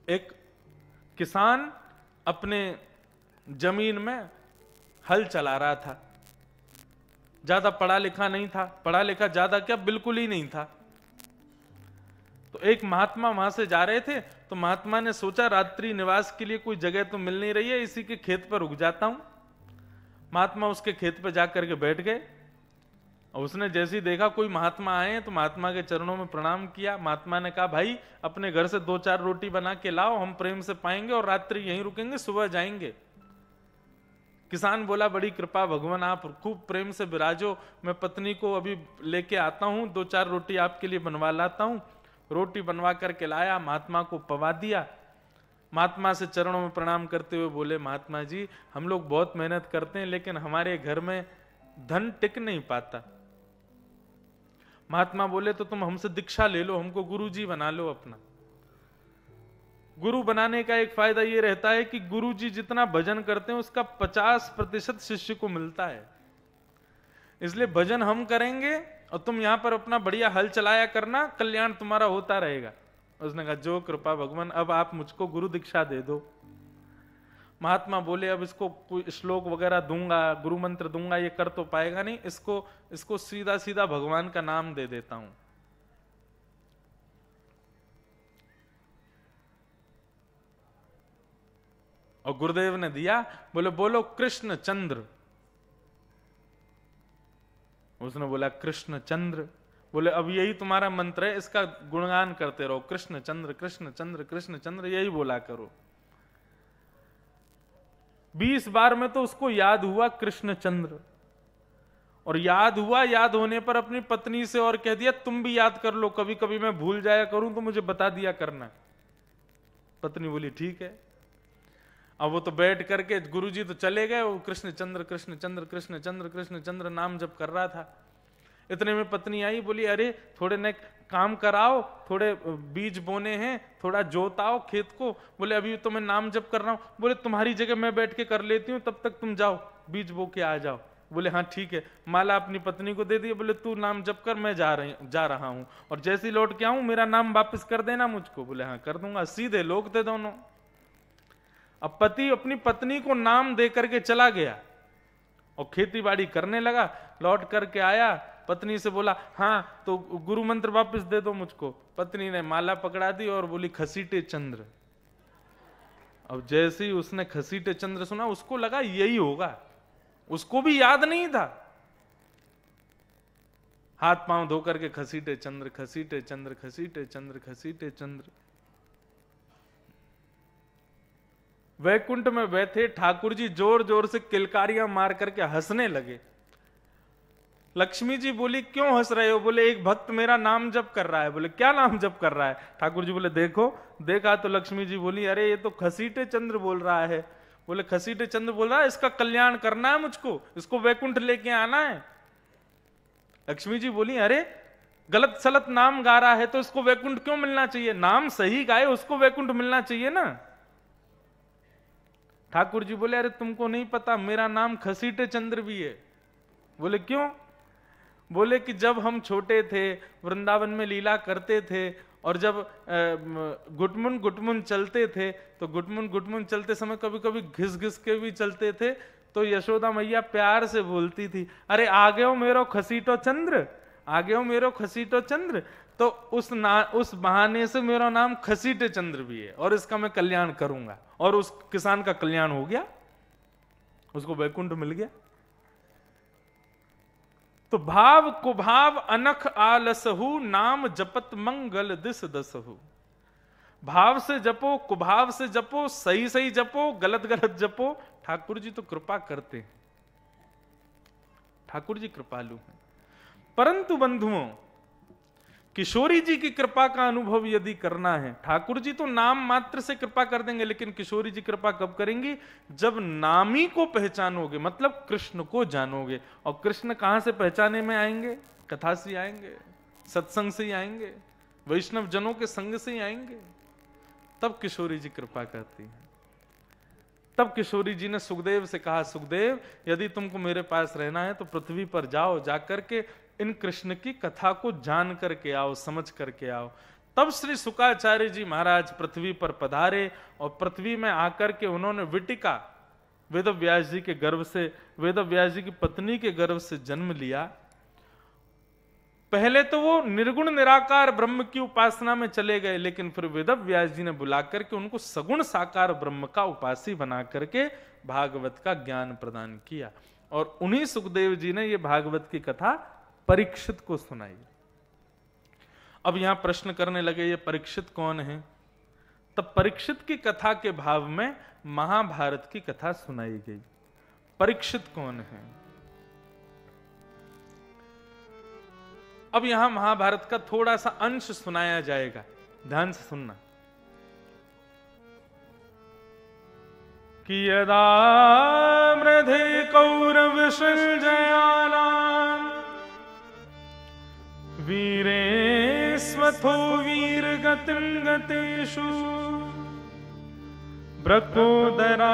एक किसान अपने जमीन में हल चला रहा था, ज्यादा पढ़ा लिखा नहीं था, पढ़ा लिखा ज्यादा क्या बिल्कुल ही नहीं था। तो एक महात्मा वहां से जा रहे थे, तो महात्मा ने सोचा रात्रि निवास के लिए कोई जगह तो मिल नहीं रही है, इसी के खेत पर रुक जाता हूं। महात्मा उसके खेत पर जाकर के बैठ गए और उसने जैसे ही देखा कोई महात्मा आए तो महात्मा के चरणों में प्रणाम किया। महात्मा ने कहा, भाई अपने घर से 2-4 रोटी बना के लाओ, हम प्रेम से पाएंगे और रात्रि यहीं रुकेंगे, सुबह जाएंगे। किसान बोला, बड़ी कृपा भगवान, आप खूब प्रेम से विराजो, मैं पत्नी को अभी लेके आता हूं, 2-4 रोटी आपके लिए बनवा लाता हूं। रोटी बनवा करके लाया, महात्मा को पवा दिया। महात्मा से चरणों में प्रणाम करते हुए बोले, महात्मा जी हम लोग बहुत मेहनत करते हैं लेकिन हमारे घर में धन टिक नहीं पाता। महात्मा बोले, तो तुम हमसे दीक्षा ले लो, हमको गुरु जी बना लो अपना। गुरु बनाने का एक फायदा यह रहता है कि गुरु जी जितना भजन करते हैं उसका 50% शिष्य को मिलता है। इसलिए भजन हम करेंगे और तुम यहां पर अपना बढ़िया हल चलाया करना, कल्याण तुम्हारा होता रहेगा। उसने कहा, जो कृपा भगवान, अब आप मुझको गुरु दीक्षा दे दो। महात्मा बोले, अब इसको कोई श्लोक वगैरह दूंगा, गुरु मंत्र दूंगा, ये कर तो पाएगा नहीं, इसको सीधा सीधा भगवान का नाम दे देता हूं। और गुरुदेव ने दिया, बोले बोलो कृष्ण चंद्र। उसने बोला कृष्ण चंद्र। बोले अब यही तुम्हारा मंत्र है, इसका गुणगान करते रहो, कृष्ण चंद्र कृष्ण चंद्र कृष्ण चंद्र, यही बोला करो। 20 बार में तो उसको याद हुआ कृष्ण चंद्र, और याद हुआ, याद होने पर अपनी पत्नी से और कह दिया, तुम भी याद कर लो, कभी कभी मैं भूल जाया करूं तो मुझे बता दिया करना। पत्नी बोली ठीक है। अब वो तो बैठ करके, गुरुजी तो चले गए, वो कृष्ण चंद्र कृष्ण चंद्र कृष्ण चंद्र कृष्ण चंद्र नाम जप कर रहा था। इतने में पत्नी आई, बोली अरे थोड़े ने काम कराओ, थोड़े बीज बोने हैं, थोड़ा जोताओ खेत को। बोले अभी तो मैं नाम जप कर रहा हूं। बोले तुम्हारी जगह मैं बैठ के कर लेती हूं, तब तक तुम जाओ बीज बो के आ जाओ। बोले हाँ ठीक है। माला अपनी पत्नी को दे दी, बोले तू नाम जप कर, मैं जा रहा हूं, और जैसे ही लौट के आऊं मेरा नाम वापस कर देना मुझको। बोले हाँ कर दूंगा। सीधे लोग थे दोनों। अब पति अपनी पत्नी को नाम दे करके चला गया और खेती बाड़ी करने लगा। लौट करके आया, पत्नी से बोला हाँ तो गुरु मंत्र वापस दे दो मुझको। पत्नी ने माला पकड़ा दी और बोली खसीटे चंद्र। अब जैसे ही उसने खसीटे चंद्र सुना, उसको लगा यही होगा, उसको भी याद नहीं था। हाथ पांव धो करके खसीटे चंद्र खसीटे चंद्र खसीटे चंद्र खसीटे चंद्र। वैकुंठ में बैठे ठाकुर जी जोर जोर से किलकारियां मार करके हंसने लगे। लक्ष्मी जी बोली क्यों हंस रहे हो? बोले एक भक्त मेरा नाम जप कर रहा है। बोले क्या नाम जप कर रहा है? ठाकुर जी बोले देखो। देखा तो लक्ष्मी जी बोली अरे ये तो खसीटे चंद्र बोल रहा है। बोले खसीटे चंद्र बोल रहा है, इसका कल्याण करना है मुझको, इसको वैकुंठ लेके आना है। लक्ष्मी जी बोली अरे गलत सलत नाम गा रहा है तो इसको वैकुंठ क्यों मिलना चाहिए? नाम सही गाए उसको वैकुंठ मिलना चाहिए ना। ठाकुर जी बोले अरे तुमको नहीं पता मेरा नाम खसीटे चंद्र भी है। बोले क्यों? बोले कि जब हम छोटे थे वृंदावन में लीला करते थे और जब गुटमुन गुटमुन चलते थे तो गुटमुन गुटमुन चलते समय कभी कभी घिस घिस के भी चलते थे तो यशोदा मैया प्यार से बोलती थी अरे आगे हो मेरो खसीटो चंद्र, आगे हो मेरो खसीटो चंद्र। तो उस बहाने से मेरा नाम खसीटे चंद्र भी है और इसका मैं कल्याण करूंगा। और उस किसान का कल्याण हो गया, उसको वैकुंठ मिल गया। तो भाव कुभाव अनख आलसहु नाम जपत मंगल दिस दसहु। भाव से जपो, कुभाव से जपो, सही सही जपो, गलत गलत जपो। ठाकुर जी तो कृपा करते हैं, ठाकुर जी कृपालु हैं। परंतु बंधुओं, किशोरी जी की कृपा का अनुभव यदि करना है, ठाकुर जी तो नाम मात्र से कृपा कर देंगे, लेकिन किशोरी जी कृपा कब करेंगी? जब नामी को पहचानोगे, मतलब कृष्ण को जानोगे। और कृष्ण कहां से पहचाने में आएंगे? कथा से आएंगे, सत्संग से ही आएंगे, वैष्णव जनों के संग से ही आएंगे। तब किशोरी जी कृपा करती है। तब किशोरी जी ने सुखदेव से कहा सुखदेव यदि तुमको मेरे पास रहना है तो पृथ्वी पर जाओ, जाकर के इन कृष्ण की कथा को जान करके आओ, समझ करके आओ। तब श्री शुकाचार्य जी महाराज पृथ्वी पर पधारे और पृथ्वी में आकर के उन्होंने विटिका वेद व्यास जी के गर्भ से, वेद व्यास जी की पत्नी के गर्भ से जन्म लिया। पहले तो वो निर्गुण निराकार ब्रह्म की उपासना में चले गए, लेकिन फिर वेद व्यास जी ने बुला करके उनको सगुण साकार ब्रह्म का उपासी बना करके भागवत का ज्ञान प्रदान किया। और उन्हीं सुखदेव जी ने ये भागवत की कथा परीक्षित को सुनाई। अब यहां प्रश्न करने लगे ये परीक्षित कौन है? तब परीक्षित की कथा के भाव में महाभारत की कथा सुनाई गई। परीक्षित कौन है? अब यहां महाभारत का थोड़ा सा अंश सुनाया जाएगा, ध्यान से सुनना। कि यदा मृधे कौरव सृजयानां वीरे स्वथो वीर गतिं गतेषु ब्रकोदरा